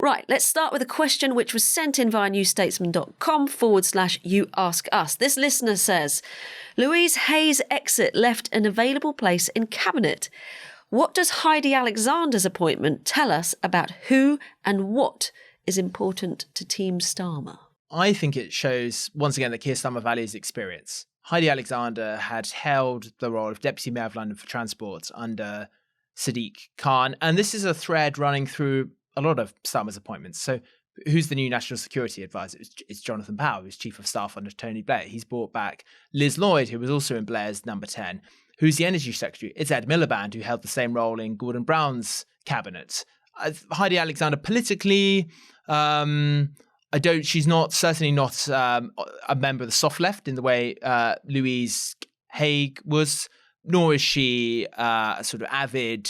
Right, let's start with a question which was sent in via newstatesman.com/you-ask-us. This listener says, Louise Haigh's exit left an available place in Cabinet. What does Heidi Alexander's appointment tell us about who and what is important to Team Starmer? I think it shows, once again, that Keir Starmer values experience. Heidi Alexander had held the role of Deputy Mayor of London for Transport under Sadiq Khan, and this is a thread running through a lot of Starmer's appointments. So who's the new National Security Advisor? It's Jonathan Powell, who's Chief of Staff under Tony Blair. He's brought back Liz Lloyd, who was also in Blair's number 10. Who's the Energy Secretary? It's Ed Miliband, who held the same role in Gordon Brown's cabinet. Heidi Alexander politically, she's certainly not a member of the soft left in the way Louise Haigh was, nor is she a sort of avid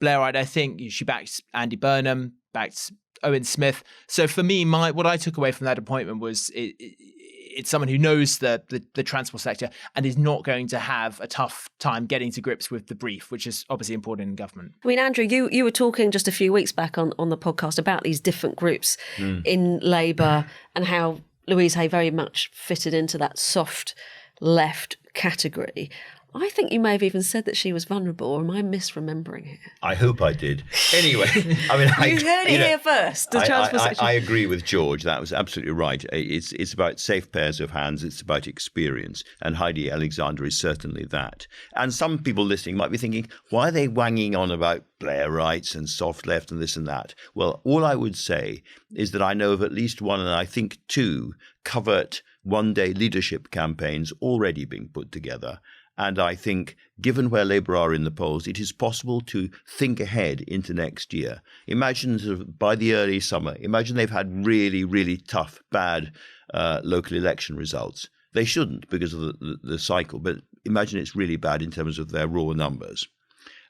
Blairite. I think she backed Andy Burnham, backed Owen Smith. So for me, what I took away from that appointment was it's someone who knows the transport sector and is not going to have a tough time getting to grips with the brief, which is obviously important in government. I mean, Andrew, you were talking just a few weeks back on the podcast about these different groups in Labour and how Louise Haigh very much fitted into that soft left category. I think you may have even said that she was vulnerable, or am I misremembering here? I hope I did. Anyway, I mean, you heard it here first. The transport section. I agree with George. That was absolutely right. It's about safe pairs of hands. It's about experience, and Heidi Alexander is certainly that. And some people listening might be thinking, why are they wanging on about Blairites and soft left and this and that? Well, all I would say is that I know of at least one, and I think two, covert one-day leadership campaigns already being put together. And I think, given where Labour are in the polls, it is possible to think ahead into next year. Imagine sort of by the early summer, imagine they've had really, really tough, bad local election results. They shouldn't because of the cycle, but imagine it's really bad in terms of their raw numbers.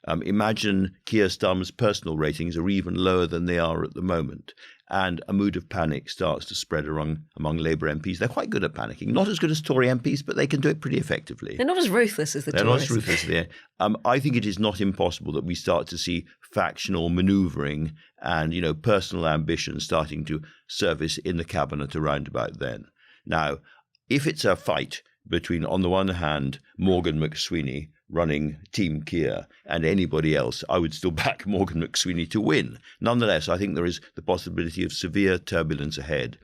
Imagine Keir Starmer's personal ratings are even lower than they are at the moment, and a mood of panic starts to spread among Labour MPs. They're quite good at panicking. Not as good as Tory MPs, but they can do it pretty effectively. They're not as ruthless as the Tories. They're not as ruthless as they are. I think it is not impossible that we start to see factional manoeuvring and, personal ambition starting to surface in the cabinet around about then. Now, if it's a fight between, on the one hand, Morgan McSweeney running Team Keir and anybody else, I would still back Morgan McSweeney to win. Nonetheless, I think there is the possibility of severe turbulence ahead.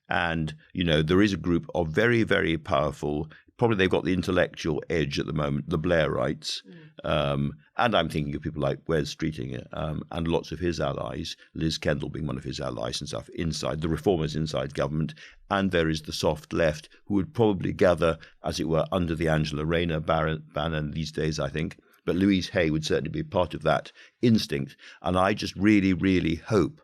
And, there is a group of very, very powerful, probably they've got the intellectual edge at the moment, the Blairites. And I'm thinking of people like Wes Streeting and lots of his allies, Liz Kendall being one of his allies and stuff, inside, the reformers inside government. And there is the soft left, who would probably gather, as it were, under the Angela Rayner banner these days, I think. But Louise Haigh would certainly be part of that instinct. And I just really, really hope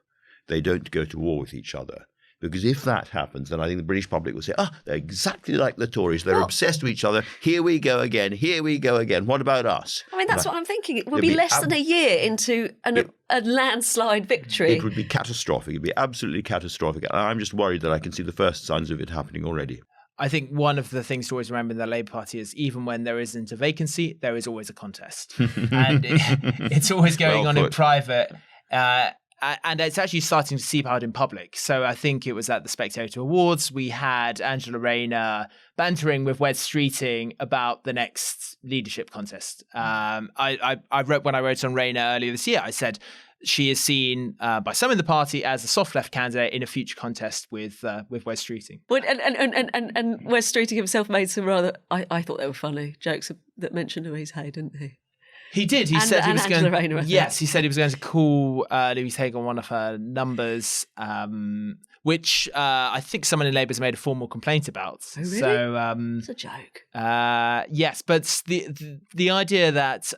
they don't go to war with each other. Because if that happens, then I think the British public will say, they're exactly like the Tories. They're obsessed with each other. Here we go again. Here we go again. What about us? I mean, that's what I'm thinking. It would be less than a year into a landslide victory. It would be catastrophic. It would be absolutely catastrophic. And I'm just worried that I can see the first signs of it happening already. I think one of the things to always remember in the Labour Party is even when there isn't a vacancy, there is always a contest. And it's always going on in private. And it's actually starting to seep out in public. So I think it was at the Spectator Awards, we had Angela Rayner bantering with Wes Streeting about the next leadership contest. I wrote, when I wrote on Rayner earlier this year, I said she is seen by some in the party as a soft left candidate in a future contest with Wes Streeting. Well, and Wes Streeting himself made some rather, I thought they were funny jokes that mentioned Louise Haigh, didn't he? He did. He said he was going. Rayner, yes, he said he was going to call Louise Haigh on one of her numbers, which I think someone in Labour's made a formal complaint about. Oh, really? So it's a joke. Yes, but the idea that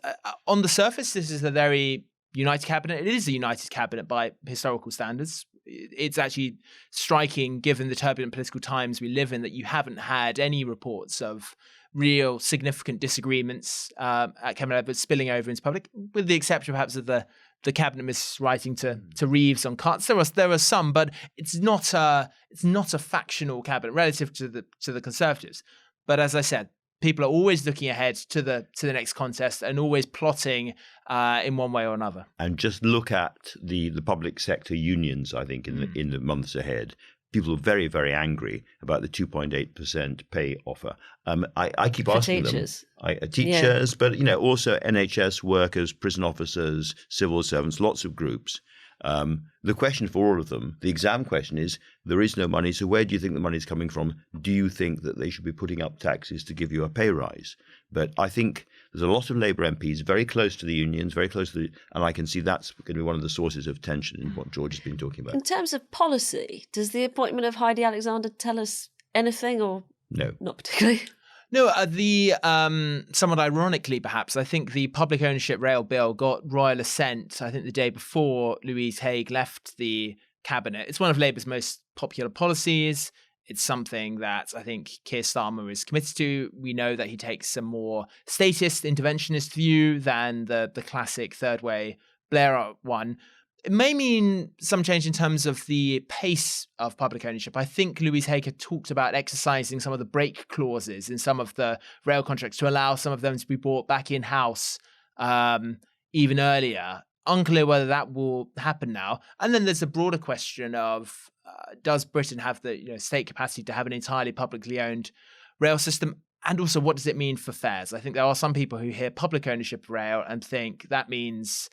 on the surface this is a very united cabinet. It is a united cabinet by historical standards. It's actually striking, given the turbulent political times we live in, that you haven't had any reports of real significant disagreements at cabinet level spilling over into public, with the exception perhaps of the cabinet ministers writing to Reeves on cuts. There are some, but it's not a factional cabinet relative to the Conservatives. But as I said, people are always looking ahead to the next contest and always plotting in one way or another. And just look at the public sector unions, I think, in the months ahead. People are very, very angry about the 2.8% pay offer. I keep asking teachers. Teachers, but also NHS workers, prison officers, civil servants, lots of groups. The question for all of them, the exam question is, there is no money, so where do you think the money is coming from? Do you think that they should be putting up taxes to give you a pay rise? But I think there's a lot of Labour MPs very close to the unions, and I can see that's going to be one of the sources of tension in what George has been talking about. In terms of policy, does the appointment of Heidi Alexander tell us anything, or no? Not particularly. No, somewhat ironically, perhaps, I think the public ownership rail bill got royal assent, I think the day before Louise Haigh left the cabinet. It's one of Labour's most popular policies. It's something that I think Keir Starmer is committed to. We know that he takes a more statist, interventionist view than the classic third way Blair one. It may mean some change in terms of the pace of public ownership. I think Louise Haigh talked about exercising some of the break clauses in some of the rail contracts to allow some of them to be brought back in-house even earlier. Unclear whether that will happen now. And then there's a broader question of does Britain have the state capacity to have an entirely publicly owned rail system? And also, what does it mean for fares? I think there are some people who hear public ownership of rail and think that means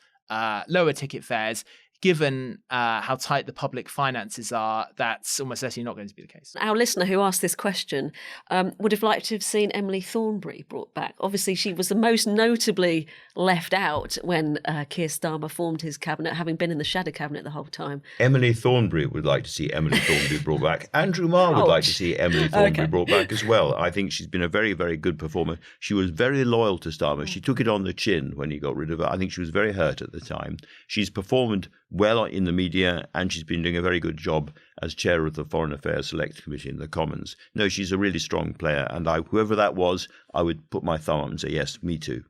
lower ticket fares. Given how tight the public finances are, that's almost certainly not going to be the case. Our listener who asked this question would have liked to have seen Emily Thornberry brought back. Obviously, she was the most notably left out when Keir Starmer formed his cabinet, having been in the shadow cabinet the whole time. Emily Thornberry would like to see Emily Thornberry brought back. Andrew Marr would like to see Emily Thornberry brought back as well. I think she's been a very, very good performer. She was very loyal to Starmer. She took it on the chin when he got rid of her. I think she was very hurt at the time. She's performed well in the media, and she's been doing a very good job as chair of the Foreign Affairs Select Committee in the Commons. No, she's a really strong player, and whoever that was, I would put my thumb up and say, yes, me too.